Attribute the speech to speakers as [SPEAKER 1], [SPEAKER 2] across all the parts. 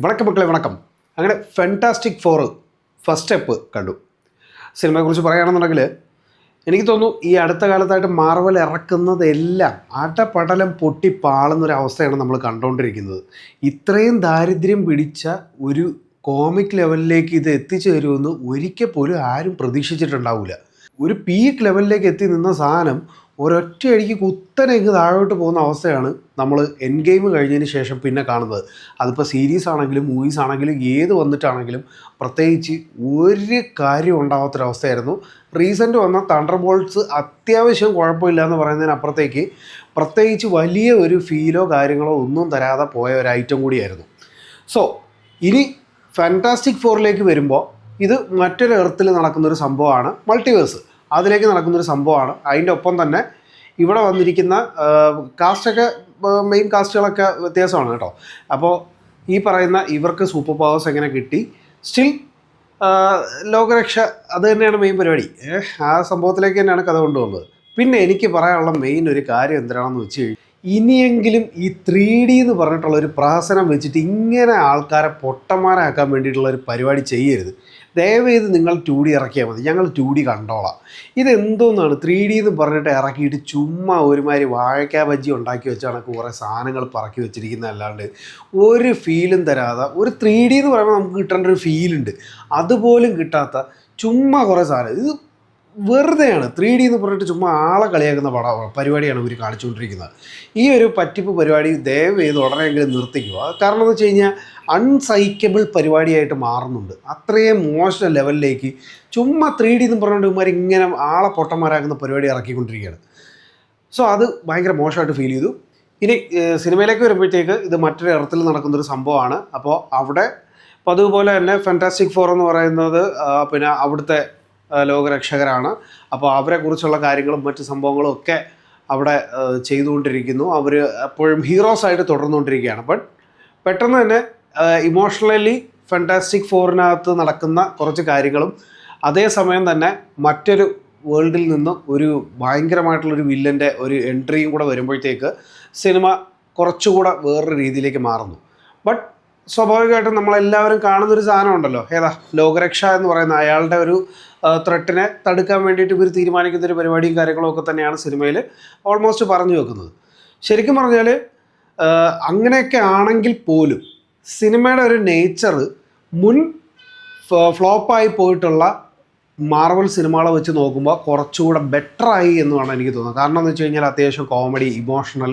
[SPEAKER 1] വണക്കം മക്കളെ വണക്കം. അങ്ങനെ ഫാന്റാസ്റ്റിക് ഫോർ ഫസ്റ്റ് സ്റ്റെപ്പ് കണ്ടു. സിനിമയെക്കുറിച്ച് പറയുകയാണെന്നുണ്ടെങ്കിൽ എനിക്ക് തോന്നുന്നു ഈ അടുത്ത കാലത്തായിട്ട് മാർവൽ ഇറക്കുന്നതെല്ലാം അടപടലം പൊട്ടി പാളുന്നൊരവസ്ഥയാണ് നമ്മൾ കണ്ടുകൊണ്ടിരിക്കുന്നത്. ഇത്രയും ദാരിദ്ര്യം പിടിച്ച ഒരു കോമിക് ലെവലിലേക്ക് ഇത് എത്തിച്ചു തരുമെന്ന് ഒരിക്കൽ പോലും ആരും പ്രതീക്ഷിച്ചിട്ടുണ്ടാവില്ല. ഒരു പീക്ക് ലെവലിലേക്ക് എത്തി നിന്ന സാധനം ഒരൊറ്റയടിക്ക് കുത്തനെ ഇങ്ങ് താഴോട്ട് പോകുന്ന അവസ്ഥയാണ് നമ്മൾ എൻ ഗെയിം കഴിഞ്ഞതിന് ശേഷം പിന്നെ കാണുന്നത്. അതിപ്പോൾ സീരീസ് ആണെങ്കിലും മൂവീസ് ആണെങ്കിലും ഏത് വന്നിട്ടാണെങ്കിലും പ്രത്യേകിച്ച് ഒരു കാര്യം ഉണ്ടാകാത്തൊരവസ്ഥയായിരുന്നു. റീസെൻ്റ് വന്ന തണ്ടർ ബോൾട്ട്സ് അത്യാവശ്യം കുഴപ്പമില്ല എന്ന് പറയുന്നതിനപ്പുറത്തേക്ക് പ്രത്യേകിച്ച് വലിയ ഒരു ഫീലോ കാര്യങ്ങളോ ഒന്നും തരാതെ പോയ ഒരു ഐറ്റം കൂടിയായിരുന്നു. സോ ഇനി ഫാന്റാസ്റ്റിക് ഫോറിലേക്ക് വരുമ്പോൾ ഇത് മറ്റൊരു എർത്തിൽ നടക്കുന്നൊരു സംഭവമാണ്. മൾട്ടിവേഴ്സ് അതിലേക്ക് നടക്കുന്നൊരു സംഭവമാണ്. അതിൻ്റെ ഒപ്പം തന്നെ ഇവിടെ വന്നിരിക്കുന്ന കാസ്റ്റൊക്കെ മെയിൻ കാസ്റ്റുകളൊക്കെ വ്യത്യാസമാണ് കേട്ടോ. അപ്പോൾ ഈ പറയുന്ന ഇവർക്ക് സൂപ്പർ പവേഴ്സ് എങ്ങനെ കിട്ടി, സ്റ്റിൽ ലോകരക്ഷ അത് തന്നെയാണ് മെയിൻ പരിപാടി. ആ സംഭവത്തിലേക്ക് തന്നെയാണ് കഥ കൊണ്ടുപോകുന്നത്. പിന്നെ എനിക്ക് പറയാനുള്ള മെയിൻ ഒരു കാര്യം എന്താണെന്ന് വെച്ച് കഴിഞ്ഞാൽ, ഇനിയെങ്കിലും ഈ 3D എന്ന് പറഞ്ഞിട്ടുള്ള ഒരു പ്രഹസനം വെച്ചിട്ട് ഇങ്ങനെ ആൾക്കാരെ പൊട്ടന്മാരാക്കാൻ വേണ്ടിയിട്ടുള്ള ഒരു പരിപാടി ചെയ്യരുത്. ദയവേത് നിങ്ങൾ 2D ഇറക്കിയാൽ മതി, ഞങ്ങൾ 2D കണ്ടോളാം. ഇതെന്തോന്നാണ് 3D എന്ന് പറഞ്ഞിട്ട് ഇറക്കിയിട്ട് ചുമ്മാ ഒരുമാതിരി വാഴയ്ക്കാ ബജ്ജി ഉണ്ടാക്കി വെച്ചാണ് കുറേ സാധനങ്ങൾ പറക്കി വെച്ചിരിക്കുന്നതല്ലാണ്ട് ഒരു ഫീലും തരാതെ, ഒരു 3D എന്ന് പറയുമ്പോൾ നമുക്ക് കിട്ടേണ്ട ഒരു ഫീലുണ്ട്, അതുപോലും കിട്ടാത്ത ചുമ്മാ കുറേ സാധനം. ഇത് വെറുതെയാണ്. 3D എന്ന് പറഞ്ഞിട്ട് ചുമ്മാ ആളെ കളിയാക്കുന്ന പരിപാടിയാണ് ഇവർ കാണിച്ചുകൊണ്ടിരിക്കുന്നത്. ഈ ഒരു പറ്റിപ്പ് പരിപാടി ദയവ് ചെയ്ത് ഉടനെയെങ്കിലും നിർത്തിക്കുക. കാരണം എന്ന് വെച്ച് കഴിഞ്ഞാൽ അൺസൈക്കബിൾ പരിപാടിയായിട്ട് മാറുന്നുണ്ട്. അത്രയും മോശം ലെവലിലേക്ക് ചുമ്മാ 3D എന്ന് പറഞ്ഞിട്ട് ഇവന്മാർ ഇങ്ങനെ ആളെ പൊട്ടന്മാരാക്കുന്ന പരിപാടി ഇറക്കിക്കൊണ്ടിരിക്കുകയാണ്. സോ അത് ഭയങ്കര മോശമായിട്ട് ഫീൽ ചെയ്തു. ഇനി സിനിമയിലേക്ക് വരുമ്പോഴത്തേക്ക് ഇത് മറ്റൊരു ഇടത്തിൽ നടക്കുന്നൊരു സംഭവമാണ്. അപ്പോൾ അവിടെ അപ്പോൾ അതുപോലെ തന്നെ ഫാന്റാസ്റ്റിക് ഫോർ എന്ന് പറയുന്നത് പിന്നെ അവിടുത്തെ ലോകരക്ഷകരാണ്. അപ്പോൾ അവരെക്കുറിച്ചുള്ള കാര്യങ്ങളും മറ്റ് സംഭവങ്ങളും ഒക്കെ അവിടെ ചെയ്തുകൊണ്ടിരിക്കുന്നു. അവർ എപ്പോഴും ഹീറോസായിട്ട് തുടർന്നുകൊണ്ടിരിക്കുകയാണ്. ബട്ട് പെട്ടെന്ന് തന്നെ ഇമോഷണലി ഫാന്റാസ്റ്റിക് ഫോറിനകത്ത് നടക്കുന്ന കുറച്ച് കാര്യങ്ങളും അതേസമയം തന്നെ മറ്റൊരു വേൾഡിൽ നിന്ന് ഒരു ഭയങ്കരമായിട്ടുള്ളൊരു വില്ലൻ്റെ ഒരു എൻട്രിയും കൂടെ വരുമ്പോഴത്തേക്ക് സിനിമ കുറച്ചുകൂടെ വേറൊരു രീതിയിലേക്ക് മാറുന്നു. ബട്ട് സ്വാഭാവികമായിട്ടും നമ്മളെല്ലാവരും കാണുന്നൊരു സാധനം ഉണ്ടല്ലോ, ഏതാ ലോകരക്ഷ എന്ന് പറയുന്ന അയാളുടെ ഒരു ത്രെട്ടിനെ തടുക്കാൻ വേണ്ടിയിട്ട് ഇവർ തീരുമാനിക്കുന്നൊരു പരിപാടിയും കാര്യങ്ങളും ഒക്കെ തന്നെയാണ് സിനിമയിൽ ഓൾമോസ്റ്റ് പറഞ്ഞു വെക്കുന്നത്. ശരിക്കും പറഞ്ഞാൽ അങ്ങനെയൊക്കെ ആണെങ്കിൽ പോലും സിനിമയുടെ ഒരു നേച്ചർ മുൻ ഫ്ലോപ്പായി പോയിട്ടുള്ള മാർവൽ സിനിമകളെ വെച്ച് നോക്കുമ്പോൾ കുറച്ചുകൂടെ ബെറ്ററായി എന്നാണ് എനിക്ക് തോന്നുന്നത്. കാരണം എന്ന് വെച്ച് കഴിഞ്ഞാൽ അത്യാവശ്യം കോമഡി, ഇമോഷണൽ,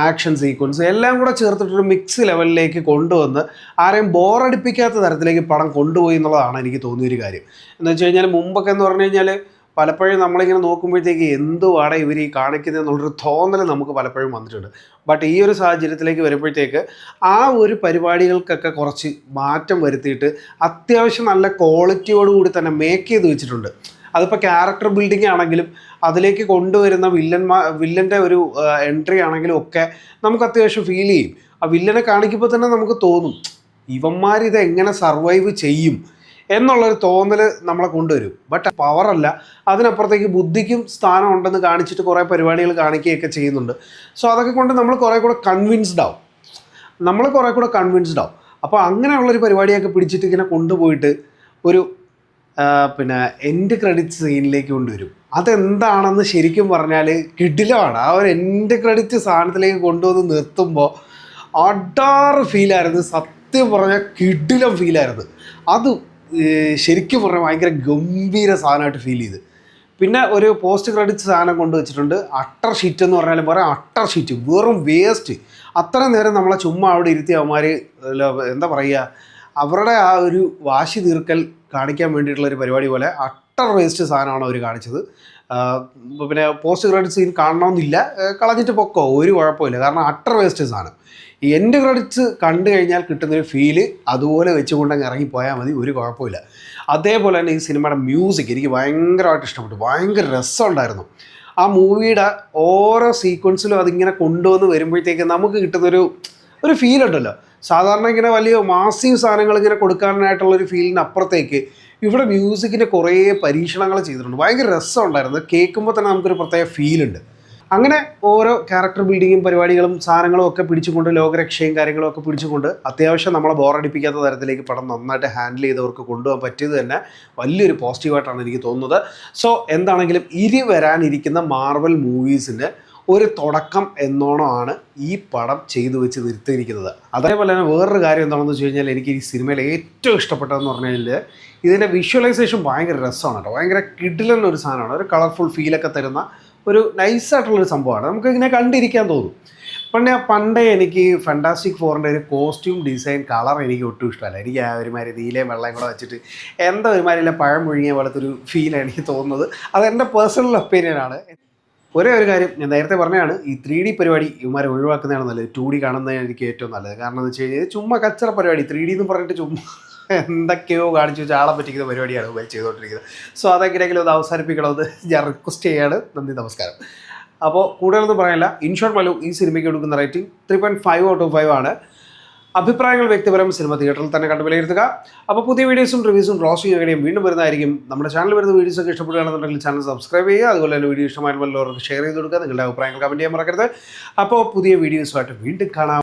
[SPEAKER 1] ആക്ഷൻ സീക്വൻസ് എല്ലാം കൂടെ ചേർത്തിട്ടൊരു മിക്സ് ലെവലിലേക്ക് കൊണ്ടുവന്ന് ആരെയും ബോറടിപ്പിക്കാത്ത തരത്തിലേക്ക് പടം കൊണ്ടുപോയി എന്നുള്ളതാണ് എനിക്ക് തോന്നിയൊരു കാര്യം. എന്ന് വെച്ച് കഴിഞ്ഞാൽ മുമ്പൊക്കെ എന്ന് പറഞ്ഞു കഴിഞ്ഞാൽ പലപ്പോഴും നമ്മളിങ്ങനെ നോക്കുമ്പോഴത്തേക്ക് എന്തുവാടെ ഇവർ ഈ കാണിക്കുന്നത് എന്നുള്ളൊരു തോന്നൽ നമുക്ക് പലപ്പോഴും വന്നിട്ടുണ്ട്. ബട്ട് ഈ ഒരു സാഹചര്യത്തിലേക്ക് വരുമ്പോഴത്തേക്ക് ആ ഒരു പരിപാടികൾക്കൊക്കെ കുറച്ച് മാറ്റം വരുത്തിയിട്ട് അത്യാവശ്യം നല്ല ക്വാളിറ്റിയോടുകൂടി തന്നെ മേക്ക് ചെയ്ത് വെച്ചിട്ടുണ്ട്. അതിപ്പോൾ ക്യാരക്ടർ ബിൽഡിംഗ് ആണെങ്കിലും അതിലേക്ക് കൊണ്ടുവരുന്ന വില്ലൻ്റെ ഒരു എൻട്രി ആണെങ്കിലും ഒക്കെ നമുക്ക് അത്യാവശ്യം ഫീൽ ചെയ്യും. ആ വില്ലനെ കാണിക്കുമ്പോൾ തന്നെ നമുക്ക് തോന്നും ഇവന്മാരിത് എങ്ങനെ സർവൈവ് ചെയ്യും എന്നുള്ളൊരു തോന്നൽ നമ്മളെ കൊണ്ടുവരും. ബട്ട് പവറല്ല, അതിനപ്പുറത്തേക്ക് ബുദ്ധിക്കും സ്ഥാനം ഉണ്ടെന്ന് കാണിച്ചിട്ട് കുറേ പരിപാടികൾ കാണിക്കുകയൊക്കെ ചെയ്യുന്നുണ്ട്. സോ അതൊക്കെ കൊണ്ട് നമ്മൾ കുറേ കൂടെ കൺവിൻസ്ഡ് ആവും. അപ്പോൾ അങ്ങനെയുള്ളൊരു പരിപാടിയൊക്കെ പിടിച്ചിട്ട് ഇങ്ങനെ കൊണ്ടുപോയിട്ട് ഒരു പിന്നെ എൻഡ് ക്രെഡിറ്റ് സീനിലേക്ക് കൊണ്ടുവരും. അതെന്താണെന്ന് ശരിക്കും പറഞ്ഞാൽ കിടിലമാണ്. ആ ഒരു എൻഡ് ക്രെഡിറ്റ് സാധനത്തിലേക്ക് കൊണ്ടുവന്ന് നിർത്തുമ്പോൾ അടാറ് ഫീലായിരുന്നു. സത്യം പറഞ്ഞാൽ കിടിലം ഫീലായിരുന്നു. അത് ശരിക്കും പറഞ്ഞാൽ ഭയങ്കര ഗംഭീര സാധനമായിട്ട് ഫീൽ ചെയ്ത്. പിന്നെ ഒരു പോസ്റ്റ് ക്രെഡിറ്റ് സാധനം കൊണ്ടുവച്ചിട്ടുണ്ട്. അട്ടർ ഷീറ്റ് എന്ന് പറഞ്ഞാലും പറയാം, അട്ടർ ഷീറ്റ് വെറും വേസ്റ്റ്. അത്ര നേരം നമ്മളെ ചുമ്മാ അവിടെ ഇരുത്തി അവന്മാർ എന്താ പറയുക, അവരുടെ ആ ഒരു വാശി തീർക്കൽ കാണിക്കാൻ വേണ്ടിയിട്ടുള്ളൊരു പരിപാടി പോലെ അട്ടർ വേസ്റ്റ് സാധനമാണ് അവർ കാണിച്ചത്. പിന്നെ പോസ്റ്റ് ക്രെഡിറ്റ് സീൻ കാണണമെന്നില്ല, കളഞ്ഞിട്ട് പൊക്കോ, ഒരു കുഴപ്പമില്ല. കാരണം അട്ടർ വേസ്റ്റ് സാധനം. ഈ എൻഡ് ക്രെഡിറ്റ്സ് കണ്ടു കഴിഞ്ഞാൽ കിട്ടുന്നൊരു ഫീല് അതുപോലെ വെച്ചുകൊണ്ടങ്ങ് ഇറങ്ങിപ്പോയാൽ മതി, ഒരു കുഴപ്പമില്ല. അതേപോലെ തന്നെ ഈ സിനിമയുടെ മ്യൂസിക് എനിക്ക് ഭയങ്കരമായിട്ട് ഇഷ്ടപ്പെട്ടു. ഭയങ്കര രസമുണ്ടായിരുന്നു. ആ മൂവിയുടെ ഓരോ സീക്വൻസിലും അതിങ്ങനെ കൊണ്ടുവന്ന് വരുമ്പോഴത്തേക്ക് നമുക്ക് കിട്ടുന്നൊരു ഫീലുണ്ടല്ലോ. സാധാരണ ഇങ്ങനെ വലിയ മാസീവ് സാധനങ്ങൾ ഇങ്ങനെ കൊടുക്കാനായിട്ടുള്ളൊരു ഫീലിന് അപ്പുറത്തേക്ക് ഇവിടെ മ്യൂസിക്കിൻ്റെ കുറേ പരീക്ഷണങ്ങൾ ചെയ്തിട്ടുണ്ട്. ഭയങ്കര രസമുണ്ടായിരുന്നു. കേൾക്കുമ്പോൾ തന്നെ നമുക്കൊരു പ്രത്യേക ഫീലുണ്ട്. അങ്ങനെ ഓരോ ക്യാരക്ടർ ബിൽഡിങ്ങും പരിപാടികളും സാധനങ്ങളും ഒക്കെ പിടിച്ചുകൊണ്ട് ലോകരക്ഷയും കാര്യങ്ങളും ഒക്കെ പിടിച്ചുകൊണ്ട് അത്യാവശ്യം നമ്മളെ ബോറടിപ്പിക്കാത്ത തരത്തിലേക്ക് പടം നന്നായിട്ട് ഹാൻഡിൽ ചെയ്തവർക്ക് കൊണ്ടുപോകാൻ പറ്റിയത് തന്നെ വലിയൊരു പോസിറ്റീവായിട്ടാണ് എനിക്ക് തോന്നുന്നത്. സോ എന്താണെങ്കിലും ഇനി വരാനിരിക്കുന്ന മാർവൽ മൂവീസിന് ഒരു തുടക്കം എന്നോണമാണ് ഈ പടം ചെയ്തു വെച്ച് നിർത്തിയിരിക്കുന്നത്. അതേപോലെ തന്നെ വേറൊരു കാര്യം എന്താണെന്ന് വെച്ച് കഴിഞ്ഞാൽ എനിക്ക് ഈ സിനിമയിൽ ഏറ്റവും ഇഷ്ടപ്പെട്ടതെന്ന് പറഞ്ഞു കഴിഞ്ഞാൽ ഇതിൻ്റെ വിഷ്വലൈസേഷൻ ഭയങ്കര രസമാണ് കേട്ടോ. ഭയങ്കര കിഡിലൻ ഒരു സാധനമാണ്. ഒരു കളർഫുൾ ഫീലൊക്കെ തരുന്ന ഒരു നൈസായിട്ടുള്ളൊരു സംഭവമാണ്. നമുക്ക് ഇങ്ങനെ കണ്ടിരിക്കാൻ തോന്നും. പണ്ടേ എനിക്ക് ഫാന്റാസ്റ്റിക് ഫോറിൻ്റെ ഒരു കോസ്റ്റ്യൂം ഡിസൈൻ കളർ എനിക്ക് ഒട്ടും ഇഷ്ടമല്ല. എനിക്ക് ആ ഒരുമാതിരി നീലയും വെള്ളയും കൂടെ വെച്ചിട്ട് എന്താ ഒരുമാതിരിയില്ല പഴം മുഴുങ്ങിയ പോലത്തെ ഒരു ഫീലാണ് എനിക്ക് തോന്നുന്നത്. അതെൻ്റെ പേഴ്സണൽ ഒപ്പീനിയനാണ്. ഒരേ ഒരു കാര്യം ഞാൻ നേരത്തെ പറഞ്ഞതാണ്, ഈ 3D പരിപാടി ഇവന്മാരെ ഒഴിവാക്കുന്നതാണ് നല്ലത്. 2D കാണുന്നതാണ് എനിക്ക് ഏറ്റവും നല്ലത്. കാരണം എന്ന് വെച്ച് കഴിഞ്ഞാൽ ചുമ്മാ കച്ചറ പരിപാടി 3D എന്ന് പറഞ്ഞിട്ട് ചുമ്മാ എന്തൊക്കെയോ കാണിച്ചു വെച്ചാൽ ആളെ പറ്റിക്കുന്ന പരിപാടിയാണ് ഇവർ ചെയ്തുകൊണ്ടിരിക്കുന്നത്. സോ അതെങ്ങനെയെങ്കിലും ഒന്ന് അവസാനിപ്പിക്കണമെന്ന് ഞാൻ റിക്വസ്റ്റ് ചെയ്യാണ്. നന്ദി, നമസ്കാരം. അപ്പോൾ കൂടുതലൊന്നും പറയാനില്ല. ഇൻ ഷോർട്ട് മലു ഈ സിനിമയ്ക്ക് കൊടുക്കുന്ന റേറ്റിംഗ് 3.5 ഔട്ട് ഓഫ് 5 ആണ്. അഭിപ്രായങ്ങൾ വ്യക്തിപരം സിനിമ തിയേറ്ററിൽ തന്നെ കണ്ട് വിലയിരുത്തുക. അപ്പോൾ പുതിയ വീഡിയോസും റിവ്യൂസും റോസ്റ്റിംഗ് അങ്ങനെയും വീണ്ടും വരുന്നതായിരിക്കും. നമ്മുടെ ചാനൽ വരുന്ന വീഡിയോസൊക്കെ ഇഷ്ടപ്പെടുകയാണെന്നുണ്ടെങ്കിൽ ചാനൽ സബ്സ്ക്രൈബ് ചെയ്യുക. അതുപോലെ തന്നെ വീഡിയോ ഇഷ്ടമായിട്ടുള്ളവർക്ക് ഷെയർ ചെയ്ത് കൊടുക്കുക. നിങ്ങളുടെ അഭിപ്രായങ്ങൾ കമൻറ്റ് ചെയ്യാൻ മറക്കരുത്. അപ്പോൾ പുതിയ വീഡിയോസുമായിട്ട് വീണ്ടും കാണാം.